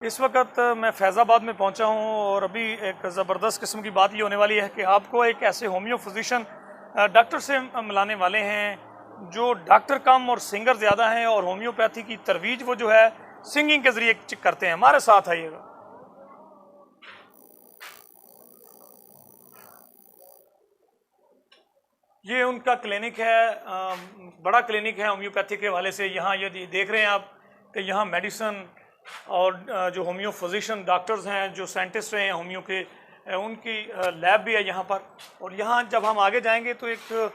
इस वक्त मैं फैज़ाबाद में पहुंचा हूं और अभी एक ज़बरदस्त किस्म की बात ये होने वाली है कि आपको एक ऐसे होम्यो फिजिशियन डॉक्टर से मिलाने वाले हैं जो डॉक्टर कम और सिंगर ज़्यादा हैं और होम्योपैथी की तरवीज वो जो है सिंगिंग के ज़रिए करते हैं। हमारे साथ आइएगा। ये उनका क्लिनिक है, बड़ा क्लिनिक है होम्योपैथी के हवाले से। यहाँ ये देख रहे हैं आप कि यहाँ मेडिसन और जो होम्यो फिजिशियन डॉक्टर्स हैं, जो साइंटिस्ट रहे हैं होम्यो के, उनकी लैब भी है यहाँ पर। और यहाँ जब हम आगे जाएंगे तो एक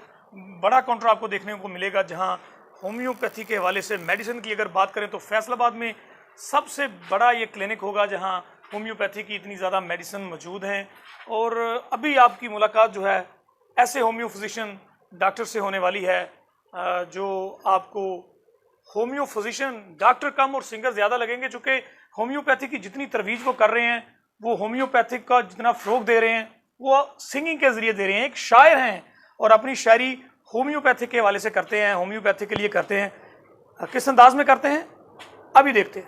बड़ा काउंटर आपको देखने को मिलेगा जहाँ होम्योपैथी के हवाले से मेडिसिन की अगर बात करें तो फैसलाबाद में सबसे बड़ा ये क्लिनिक होगा जहाँ होम्योपैथी की इतनी ज़्यादा मेडिसिन मौजूद हैं। और अभी आपकी मुलाकात जो है ऐसे होम्यो फिजिशियन डॉक्टर से होने वाली है जो आपको होम्यो फिजिशियन डॉक्टर कम और सिंगर ज़्यादा लगेंगे, चूँकि होम्योपैथी की जितनी तरवीज वो कर रहे हैं, वो होम्योपैथिक का जितना फ़रोग दे रहे हैं वो सिंगिंग के ज़रिए दे रहे हैं। एक शायर हैं और अपनी शायरी होम्योपैथिक के हवाले से करते हैं, होम्योपैथिक के लिए करते हैं। किस अंदाज में करते हैं अभी देखते हैं।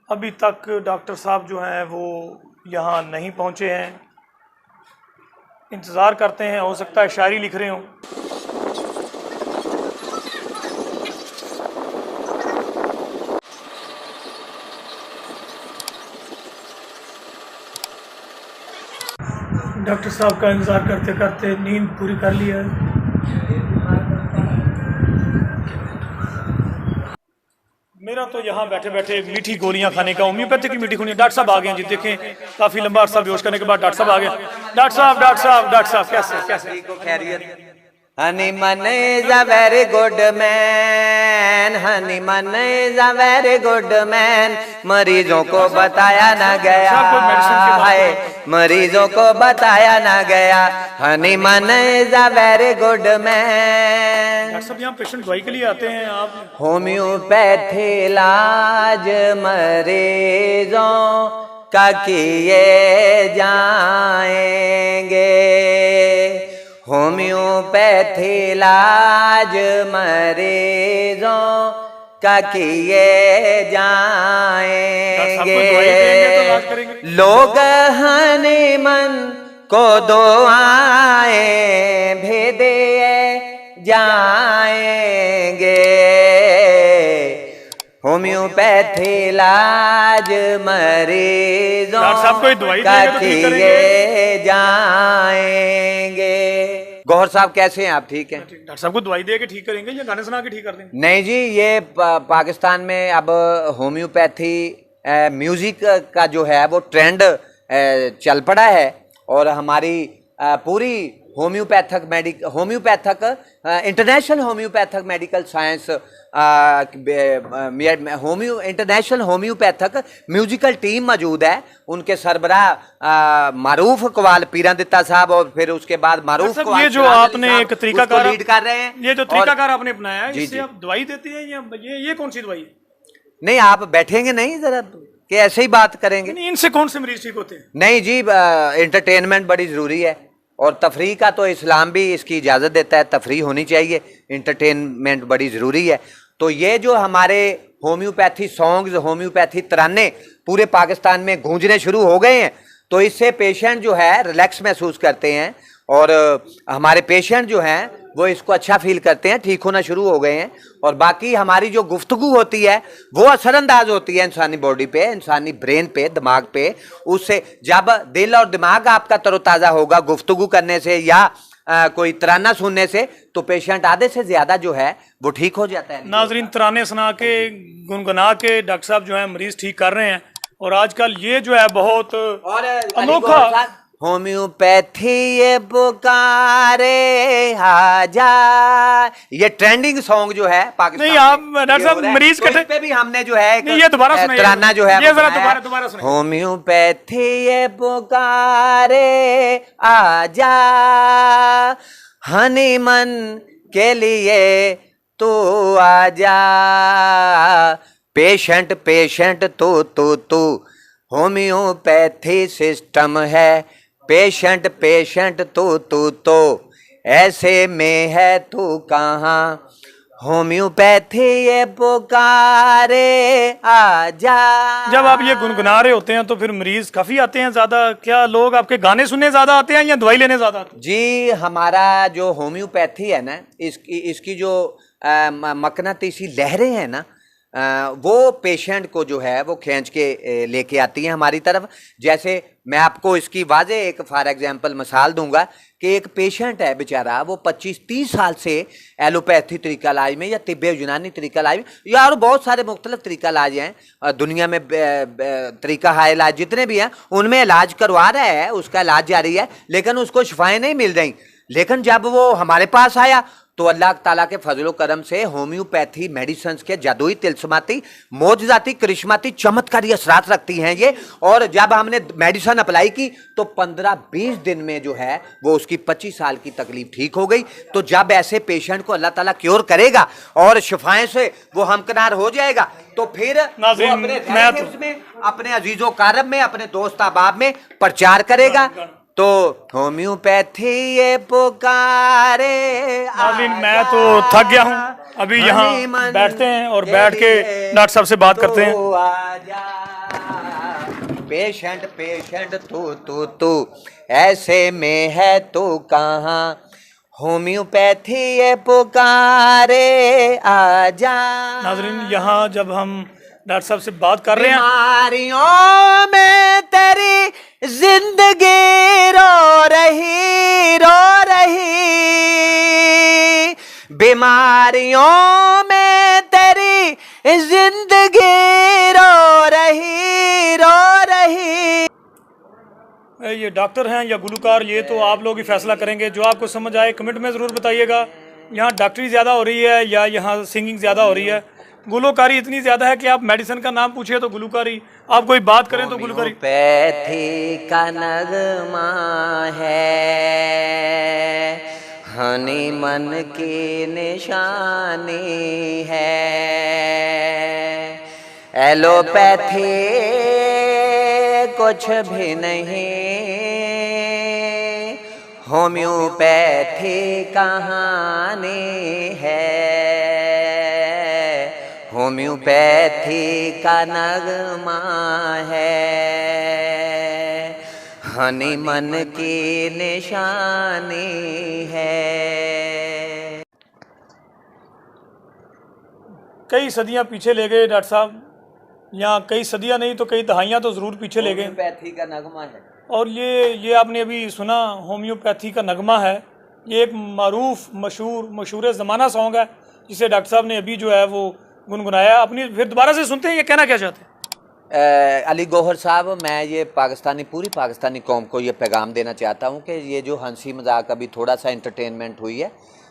अभी तक डॉक्टर साहब जो हैं वो यहाँ नहीं पहुँचे हैं, इंतज़ार करते हैं, हो सकता है शायरी लिख रहे हों। डॉक्टर साहब का इंतज़ार करते करते नींद पूरी कर लिया है। मेरा तो यहाँ बैठे बैठे मीठी गोलियाँ खाने का, होम्योपैथी की मीठी गोलियाँ। डॉक्टर साहब आ गए हैं जी, देखें काफ़ी लंबा अरसा बेहोश करने के बाद डॉक्टर साहब आ गए। डॉक्टर साहब कैसे खैरियत? Honeyman is a very good man, Honeyman is a very good man। मरीजों को बताया ना गया है, मरीजों को बताया ना गया। Honeyman is a very good man। Doctor साहब यहाँ पेशेंट दवाई के लिए आते हैं आप? होम्योपैथी इलाज मरीजों का किए जाएंगे, होम्योपैथी इलाज मरीजों का किए जाएंगे। लोग हनीमन को दुआएं भी दिए जाएंगे, होम्योपैथी इलाज मरीजों का किए जाएंगे। गौहर साहब कैसे हैं आप? ठीक हैं? डॉक्टर साहब को दवाई दे के ठीक करेंगे या गाने सुना के ठीक कर देंगे? नहीं जी, ये पाकिस्तान में अब होम्योपैथी म्यूजिक का जो है वो ट्रेंड चल पड़ा है और हमारी पूरी homeopathic international homeopathic medical science international homeopathic musical team मौजूद है। उनके सरबराह मारूफ कवाल पीरादित्ता साहब और फिर उसके बाद मारूफ कवाल, ये जो आपने एक तरीकाकार लीड कर रहे हैं, ये जो तरीकाकार आपने अपनाया है, इससे आप दवाई देते हैं या ये कौन सी दवाई है? नहीं, आप बैठेंगे नहीं जरा कि ऐसे ही बात करेंगे? नहीं, इनसे कौन से मरीज ठीक होते हैं? नहीं जी, एंटरटेनमेंट बड़ी जरूरी है और तफरी का तो इस्लाम भी इसकी इजाज़त देता है, तफरी होनी चाहिए, इंटरटेनमेंट बड़ी ज़रूरी है। तो ये जो हमारे होम्योपैथी सॉन्ग्स, होम्योपैथी तराने पूरे पाकिस्तान में गूंजने शुरू हो गए हैं, तो इससे पेशेंट जो है रिलैक्स महसूस करते हैं और हमारे पेशेंट जो हैं वो इसको अच्छा फील करते हैं, ठीक होना शुरू हो गए हैं। और बाकी हमारी जो गुफ्तगू होती है वो असरअंदाज होती है इंसानी बॉडी पे, इंसानी ब्रेन पे, दिमाग पे। उससे जब दिल और दिमाग आपका तरोताज़ा होगा गुफ्तगू करने से या कोई तराना सुनने से, तो पेशेंट आधे से ज़्यादा जो है वो ठीक हो जाता है। नाजरीन, तराने सुना के, गुनगुना के डॉक्टर साहब जो है मरीज ठीक कर रहे हैं और आजकल ये जो है बहुत अनोखा होम्योपैथी ये पुकारे आजा, ये ट्रेंडिंग सॉन्ग जो है पाकिस्तान नहीं, आप डॉक्टर साहब मरीज तो पे भी हमने जो है ये दोबारा सुनाइए, तराना जो है ये जरा दोबारा सुनाइए। होम्योपैथी ये पुकारे आजा, हनीमन के लिए तू आजा, पेशेंट तू होम्योपैथी सिस्टम है, पेशेंट तू ऐसे में है तू कहाँ, होम्योपैथी ये पुकारे आजा। जब आप ये गुनगुना रहे होते हैं तो फिर मरीज काफी आते हैं ज्यादा? क्या लोग आपके गाने सुनने ज्यादा आते हैं या दवाई लेने ज्यादा आते हैं? जी, हमारा जो होम्योपैथी है ना, इसकी जो मकनातीसी लहरें हैं ना, वो पेशेंट को जो है वो खींच के लेके आती हैं हमारी तरफ। जैसे मैं आपको इसकी वाजे एक फॉर एग्जांपल मिसाल दूंगा कि एक पेशेंट है बेचारा, वो 25-30 साल से एलोपैथी तरीका इलाज में या तिब्बे यूनानी तरीका इलाज में या और बहुत सारे मुख्तलिफ तरीका इलाज हैं दुनिया में, तरीका हाय इलाज जितने भी हैं उनमें इलाज करवा रहा है, उसका इलाज जारी है, लेकिन उसको शिफाएं नहीं मिल रही। लेकिन जब वो हमारे पास आया तो अल्लाह ताला के फजलो करम से होम्योपैथी मेडिसिन के जादुई तिलस्माती मोजजाती करिश्माती चमत्कारी असरात रखती हैं ये। और जब हमने मेडिसिन अप्लाई की तो 15-20 दिन में जो है वो उसकी 25 साल की तकलीफ ठीक हो गई। तो जब ऐसे पेशेंट को अल्लाह ताला क्योर करेगा और शिफाएं से वो हमकनार हो जाएगा तो फिर वो अपने अजीजों कारब में, अपने दोस्त अहबाब में प्रचार करेगा। तो होम्योपैथी ये पुकारे। मैं तो थक गया हूँ, अभी यहाँ बैठते हैं और बैठ के डॉक्टर साहब से बात करते हैं। पेशेंट तू ऐसे में है तो कहाँ, होम्योपैथी ये पुकारे आजा। नाज़रीन, यहाँ जब हम डॉक्टर साहब से बात कर रहे हैं, बीमारियों में तेरी जिंदगी रो रही, बीमारियों में तेरी जिंदगी रो रही। ये डॉक्टर हैं या गुलकार, ये तो आप लोग ही फैसला करेंगे। जो आपको समझ आए कमेंट में ज़रूर बताइएगा। यहाँ डॉक्टरी ज़्यादा हो रही है या यहाँ सिंगिंग ज़्यादा हो रही है? गुलकारी इतनी ज़्यादा है कि आप मेडिसिन का नाम पूछिए तो गुलकारी, आप कोई बात करें तो गुलकारी। होम्योपैथी का नगमा है, हनी मन की निशानी है। एलोपैथी कुछ भी नहीं, होम्योपैथी कहानी है। होम्योपैथी का नगमा है, हनी मन की निशानी है। कई सदियां पीछे ले गए डॉक्टर साहब, यहाँ कई सदियां नहीं तो कई दहाइयाँ तो ज़रूर पीछे ले गए। होम्योपैथी का नगमा है। और ये आपने अभी सुना होम्योपैथी का नगमा है, ये एक मारूफ मशहूर ज़माना सॉन्ग है जिसे डॉक्टर साहब ने अभी जो है वो गुनगुनाया। अपनी फिर दोबारा से सुनते हैं, ये कहना क्या चाहते हैं? अली गौहर साहब, मैं ये पूरी पाकिस्तानी कौम को ये पैगाम देना चाहता हूँ कि ये जो हंसी मजाक अभी थोड़ा सा एंटरटेनमेंट हुई है,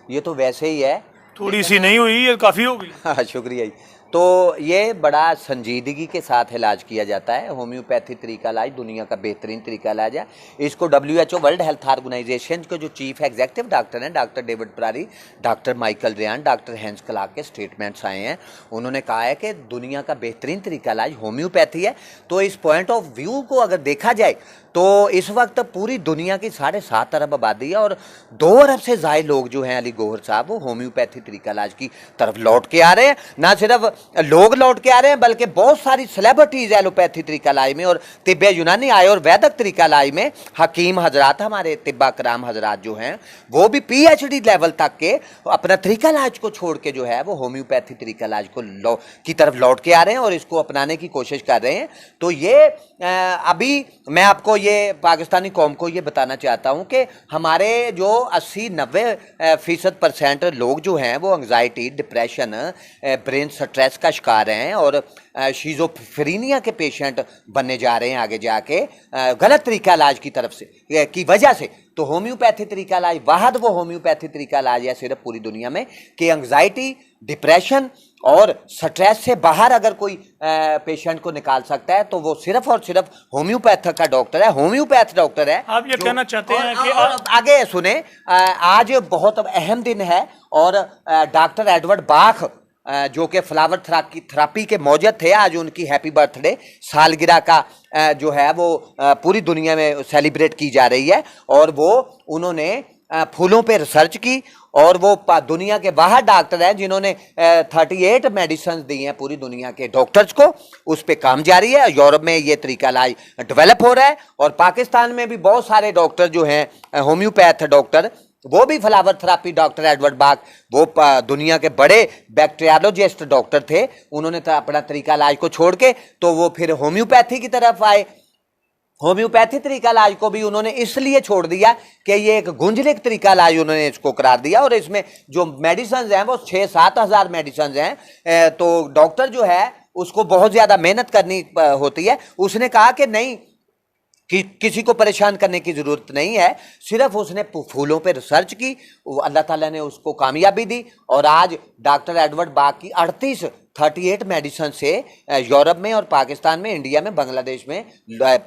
ये तो वैसे ही है, थोड़ी सी नहीं हुई, ये काफ़ी हो गई। हाँ, शुक्रिया जी। तो ये बड़ा संजीदगी के साथ इलाज किया जाता है। होम्योपैथी तरीका इलाज दुनिया का बेहतरीन तरीका इलाज है। इसको WHO वर्ल्ड हेल्थ ऑर्गेनाइजेशन के जो चीफ एग्जीक्यूटिव डॉक्टर हैं, doctor David Parari, doctor Michael Ryan, doctor Hans Clarke के स्टेटमेंट्स आए हैं। उन्होंने कहा है कि दुनिया का बेहतरीन तरीका इलाज होम्योपैथी है। तो इस पॉइंट ऑफ व्यू को अगर देखा जाए तो इस वक्त पूरी दुनिया की 7.5 अरब आबादी है और 2 अरब से ज़्यादा लोग जो हैं अली गौहर साहब वो होम्योपैथी तरीका इलाज की तरफ लौट के आ रहे हैं। ना सिर्फ लोग लौट के आ रहे हैं बल्कि बहुत सारी सेलिब्रिटीज़ एलोपैथी तरीका इलाज में और तिब्बे यूनानी आयुर्वेदिक तरीका इलाज में हकीम हजरात, हमारे तिब्बा कराम हजरात जो हैं वो भी PhD लेवल तक के अपना तरीका इलाज को छोड़ के जो है वो होम्योपैथी तरीका इलाज को की तरफ लौट के आ रहे हैं और इसको अपनाने की कोशिश कर रहे हैं। तो ये अभी मैं आपको ये पाकिस्तानी कौम को ये बताना चाहता हूँ कि हमारे जो 80-90% लोग जो हैं वो एंग्जाइटी, डिप्रेशन, ब्रेन स्ट्रेस का शिकार हैं और शिज़ोफ्रेनिया के पेशेंट बनने जा रहे हैं आगे जाके गलत तरीका इलाज की तरफ से की वजह से। तो होम्योपैथी तरीका इलाज वाहद वो होम्योपैथी तरीका इलाज है सिर्फ पूरी दुनिया में कि एंग्जाइटी, डिप्रेशन और स्ट्रेस से बाहर अगर कोई पेशेंट को निकाल सकता है तो वो सिर्फ और सिर्फ होम्योपैथ का डॉक्टर है, होम्योपैथ डॉक्टर है। आप ये कहना चाहते हैं कि आगे सुने, आज बहुत अहम दिन है और डॉक्टर एडवर्ड बाख जो कि फ्लावर थेरापी के मौजूद थे, आज उनकी हैप्पी बर्थडे सालगिरह का जो है वो पूरी दुनिया में सेलिब्रेट की जा रही है और वो उन्होंने फूलों पे रिसर्च की और वो दुनिया के बाहर डॉक्टर हैं जिन्होंने 38 मेडिसिन दी हैं पूरी दुनिया के डॉक्टर्स को। उस पे काम जारी है। यूरोप में ये तरीका इलाज डेवलप हो रहा है और पाकिस्तान में भी बहुत सारे डॉक्टर जो हैं होम्योपैथ डॉक्टर, वो भी फ्लावर थेरापी, डॉक्टर एडवर्ड बाग, वो दुनिया के बड़े बैक्टीरियोलॉजिस्ट डॉक्टर थे, उन्होंने अपना तरीका इलाज को छोड़ के तो वो फिर होम्योपैथी की तरफ आए। होम्योपैथी तरीका इलाज को भी उन्होंने इसलिए छोड़ दिया कि ये एक गुंजलिक तरीका इलाज उन्होंने इसको करार दिया और इसमें जो मेडिसिन हैं वो 6-7 हज़ार मेडिसिन हैं। तो डॉक्टर जो है उसको बहुत ज़्यादा मेहनत करनी होती है। उसने कहा कि नहीं, कि किसी को परेशान करने की ज़रूरत नहीं है, सिर्फ उसने फूलों पे रिसर्च की, अल्लाह ताला ने उसको कामयाबी दी और आज डॉक्टर एडवर्ड बाग की 38 मेडिसिन से यूरोप में और पाकिस्तान में, इंडिया में, बांग्लादेश में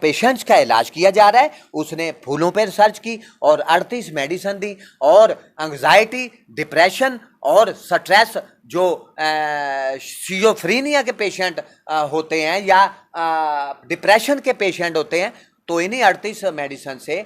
पेशेंट्स का इलाज किया जा रहा है। उसने फूलों पे रिसर्च की और 38 मेडिसिन दी और एंग्जाइटी, डिप्रेशन और स्ट्रेस जो सिजोफ्रेनिया के पेशेंट होते हैं या डिप्रेशन के पेशेंट होते हैं, तो इन्हीं 38 मेडिसिन से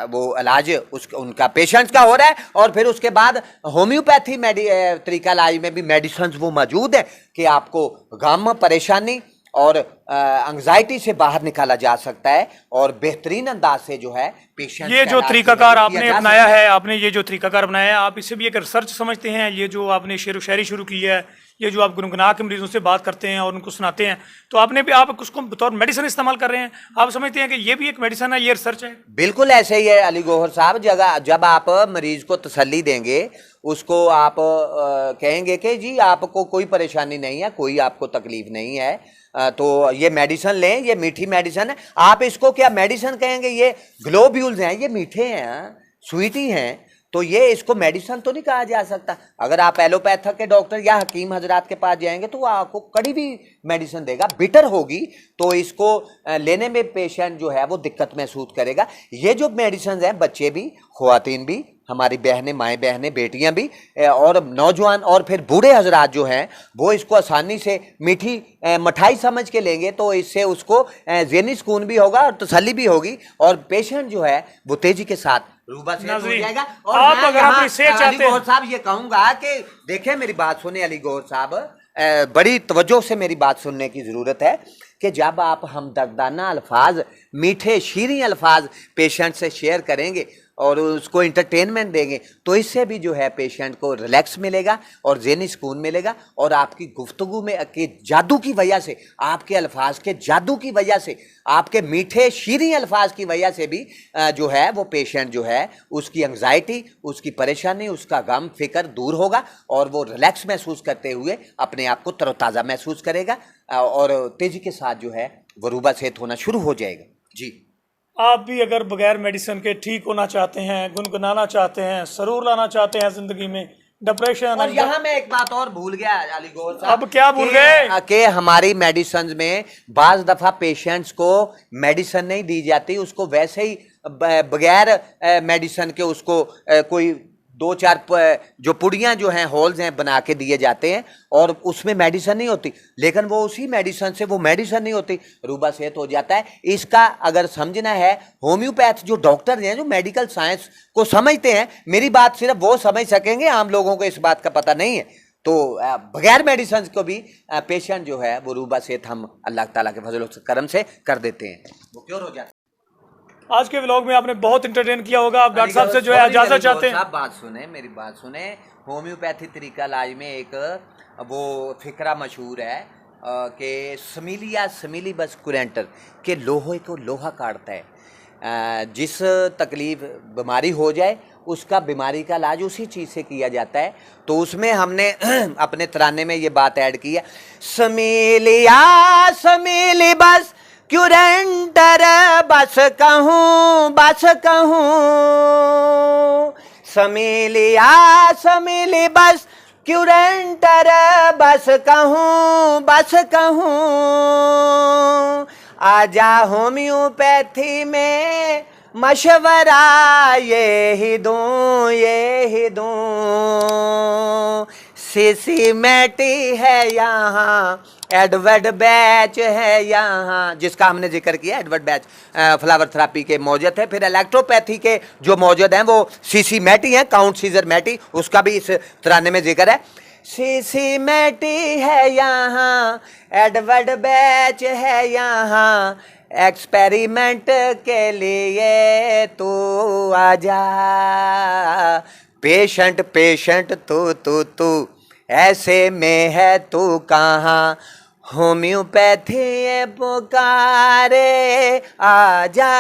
वो इलाज उनका पेशेंट्स का हो रहा है। और फिर उसके बाद होम्योपैथी तरीका इलाज में भी मेडिसिन वो मौजूद है कि आपको गम, परेशानी और एंग्जाइटी से बाहर निकाला जा सकता है और बेहतरीन अंदाज से जो है पेशेंट। ये जो तरीकाकार आपने अपनाया है, आपने ये जो तरीकाकार अपनाया है, आप इसे भी एक रिसर्च समझते हैं? ये जो आपने शेर व शायरी शुरू की है, ये जो आप गुनगुना के मरीजों से बात करते हैं और उनको सुनाते हैं, तो आपने भी आप उसको बतौर मेडिसिन इस्तेमाल कर रहे हैं, आप समझते हैं कि ये भी एक मेडिसिन है, ये रिसर्च है? बिल्कुल ऐसे ही है अली गौहर साहब। जब आप मरीज को तसल्ली देंगे, उसको आप कहेंगे कि जी आपको कोई परेशानी नहीं है, कोई आपको तकलीफ नहीं है, तो ये मेडिसिन लें, ये मीठी मेडिसिन है। आप इसको क्या मेडिसिन कहेंगे? ये ग्लोब्यूल्स हैं, ये मीठे हैं, स्वीटी हैं, तो ये इसको मेडिसिन तो नहीं कहा जा सकता। अगर आप एलोपैथक के डॉक्टर या हकीम हजरात के पास जाएंगे तो वो आपको कड़ी भी मेडिसिन देगा, बिटर होगी, तो इसको लेने में पेशेंट जो है वो दिक्कत महसूस करेगा। ये जो मेडिसिन हैं, बच्चे भी, ख्वातीन भी, हमारी बहनें, माएँ बहनें, बेटियां भी और नौजवान और फिर बूढ़े हजरात जो हैं वो इसको आसानी से मीठी मिठाई समझ के लेंगे, तो इससे उसको ज़हनी सुकून भी होगा और तसल्ली भी होगी और पेशेंट जो है वो तेजी के साथ रूबा से हो जाएगा। और आप अगर अपनी सेहत चाहते हैं, साहब ये कहूंगा कि देखें, मेरी बात सुने अली गौहर साहब, बड़ी तवज्जो से मेरी बात सुनने की ज़रूरत है कि जब आप हमदर्दाना अल्फाज, मीठे शीरीं अल्फाज पेशेंट से शेयर करेंगे और उसको इंटरटेनमेंट देंगे, तो इससे भी जो है पेशेंट को रिलैक्स मिलेगा और ज़हनी सुकून मिलेगा और आपकी गुफ्तगू में के जादू की वजह से, आपके अल्फाज के जादू की वजह से, आपके मीठे शीरीं अल्फाज की वजह से भी जो है वो पेशेंट जो है उसकी एंग्जाइटी, उसकी परेशानी, उसका गम फिक्र दूर होगा और वो रिलैक्स महसूस करते हुए अपने आप को तरोताज़ा महसूस करेगा और तेज़ी के साथ जो है वो रूबा सेहत होना शुरू हो जाएगा। जी, आप भी अगर बगैर मेडिसिन के ठीक होना चाहते हैं, गुनगुनाना चाहते हैं, सरूर लाना चाहते हैं ज़िंदगी में, डिप्रेशन। और यहाँ मैं एक बात और भूल गया अली गौहर साहब। अब क्या भूल गए? कि हमारी मेडिसिन में बाज दफ़ा पेशेंट्स को मेडिसिन नहीं दी जाती, उसको वैसे ही बगैर मेडिसिन के उसको कोई 2-4 जो पुड़ियाँ जो हैं, होल्स हैं, बना के दिए जाते हैं और उसमें मेडिसिन नहीं होती, लेकिन वो उसी मेडिसिन से वो मेडिसिन नहीं होती, रूबा सेहत हो जाता है। इसका अगर समझना है, होम्योपैथ जो डॉक्टर हैं, जो मेडिकल साइंस को समझते हैं, मेरी बात सिर्फ वो समझ सकेंगे, आम लोगों को इस बात का पता नहीं है। तो बगैर मेडिसिन को भी पेशेंट जो है वो रूबा सेहत हम अल्लाह ताला के फजल करम से कर देते हैं, वो क्योर हो जाता है। आज के व्लॉग में आपने बहुत इंटरटेन किया होगा। आप डॉक्टर साहब से जो है इजाजत चाहते हैं? आप बात सुने, मेरी बात सुने। होम्योपैथी तरीका इलाज में एक वो फिक्रा मशहूर है कि समीली बस कुरेंटर के लोहे को लोहा काटता है। जिस तकलीफ बीमारी हो जाए उसका बीमारी का इलाज उसी चीज़ से किया जाता है। तो उसमें हमने अपने तराने में ये बात ऐड की है, समीली बस क्यूरेंटर बस कहूँ समीली बस क्यूरेंटर बस कहूँ आजा होम्योपैथी में मशवरा ये ही दूँ सिसिमेटी है यहाँ एडवर्ड बैच है यहाँ, जिसका हमने जिक्र किया, एडवर्ड बैच फ्लावर थेरेपी के मौजूद है। फिर इलेक्ट्रोपैथी के जो मौजूद हैं वो सीसी मैटी हैं, काउंट सीजर मैटी, उसका भी इस तराने में जिक्र है। सीसी मैटी है यहाँ, एडवर्ड बैच है यहाँ, एक्सपेरिमेंट के लिए तू आजा, पेशेंट पेशेंट तू ऐसे में है तू कहाँ, होम्योपैथी पुकारे आजा।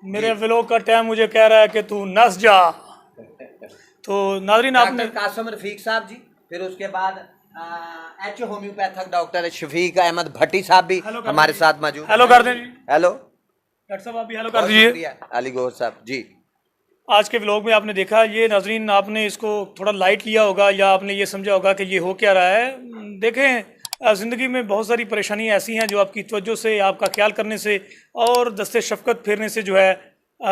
मेरे व्लॉग का टाइम मुझे कह रहा है कि तू नस जा। तो नाज़रीन आपने डॉक्टर कासिम रफीक साहब जी, फिर उसके बाद H homeopathic doctor Shafiq Ahmad Bhatti साहब भी हमारे साथ मौजूद। हेलो कर दें जी। हेलो डॉक्टर साहब, आप भी हेलो कर दीजिए। अली गौहर साहब जी। आज के व्लॉग में आपने देखा, ये नाजरीन आपने इसको थोड़ा लाइट लिया होगा या आपने ये समझा होगा कि ये हो क्या रहा है। देखें, ज़िंदगी में बहुत सारी परेशानियाँ ऐसी हैं जो आपकी तवज्जो से, आपका ख्याल करने से और दस्ते शफ़क़त फेरने से जो है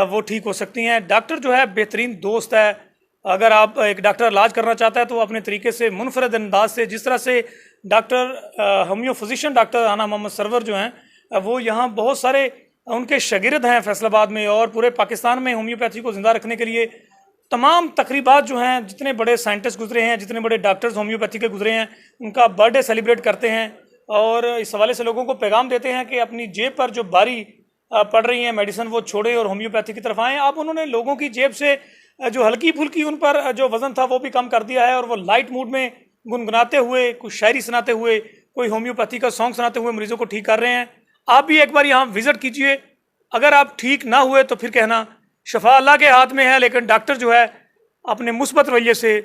वो ठीक हो सकती हैं। डॉक्टर जो है बेहतरीन दोस्त है। अगर आप एक डॉक्टर इलाज करना चाहता है तो अपने तरीके से मुनफरद अंदाज से, जिस तरह से डॉक्टर होम्यो फिजिशियन डॉक्टर आना मोहम्मद सरवर जो हैं वो यहाँ बहुत सारे उनके शागिर्द हैं फैसलाबाद में और पूरे पाकिस्तान में होम्योपैथी को ज़िंदा रखने के लिए तमाम तकरीबात जो हैं, जितने बड़े साइंटिस्ट गुजरे हैं, जितने बड़े डॉक्टर्स होम्योपैथी के गुजरे हैं, उनका बर्थडे सेलिब्रेट करते हैं और इस हवाले से लोगों को पैगाम देते हैं कि अपनी जेब पर जो भारी पड़ रही हैं मेडिसिन वो छोड़े और होम्योपैथी की तरफ आएँ। अब उन्होंने लोगों की जेब से जो हल्की फुल्की उन पर जो वज़न था वो भी कम कर दिया है और वो लाइट मूड में गुनगुनाते हुए, कुछ शायरी सुनाते हुए, कोई होम्योपैथी का सॉन्ग सुनाते हुए मरीज़ों को ठीक कर रहे हैं। आप भी एक बार यहाँ विज़िट कीजिए। अगर आप ठीक ना हुए तो फिर कहना शफा अल्लाह के हाथ में है, लेकिन डॉक्टर जो है अपने मुस्बत रवैये से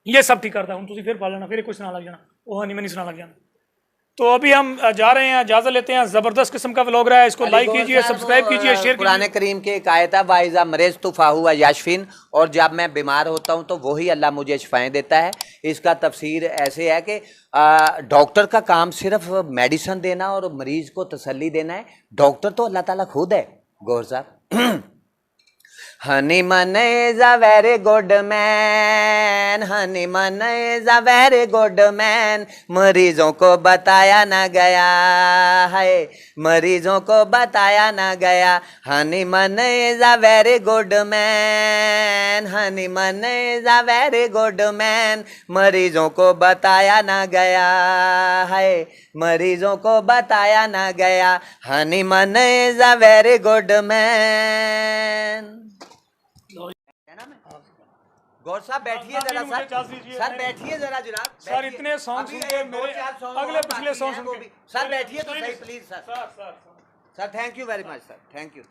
ये सब ठीक करता है। हम तुझे फिर पा लेना, फिर कुछ सुना लग जाना, वो हनी में नहीं सुना लग जाना। तो अभी हम जा रहे हैं, इजाज़त लेते हैं। ज़बरदस्त किस्म का व्लॉग रहा है, इसको लाइक कीजिए, सब्सक्राइब कीजिए, शेयर कीजिए। कुरान करीम के एक आयत है, वाइज़ा मरीज़ तुफ़ा हुआ याशफिन, और जब मैं बीमार होता हूँ तो वही अल्लाह मुझे शिफाएँ देता है। इसका तफसीर ऐसे है कि डॉक्टर का काम सिर्फ मेडिसिन देना और मरीज़ को तसल्ली देना है। डॉक्टर तो अल्लाह ताला खुद है। गौर साहब, Honeyman is a very good man, Honeyman is a very good man, मरीजों को बताया ना गया है, मरीजों को बताया ना गया। Honeyman is a very good man, Honeyman is a very good man, मरीजों को बताया ना गया है, मरीजों को बताया ना गया। Honeyman is a very good man। गौर साहब बैठिए जरा सर बैठिए जरा जनाब सर, इतने सॉन्ग सुन के मेरे अगले पिछले सॉन्ग सुन के सर बैठिए तो सही please sir. Thank you very much sir, thank you.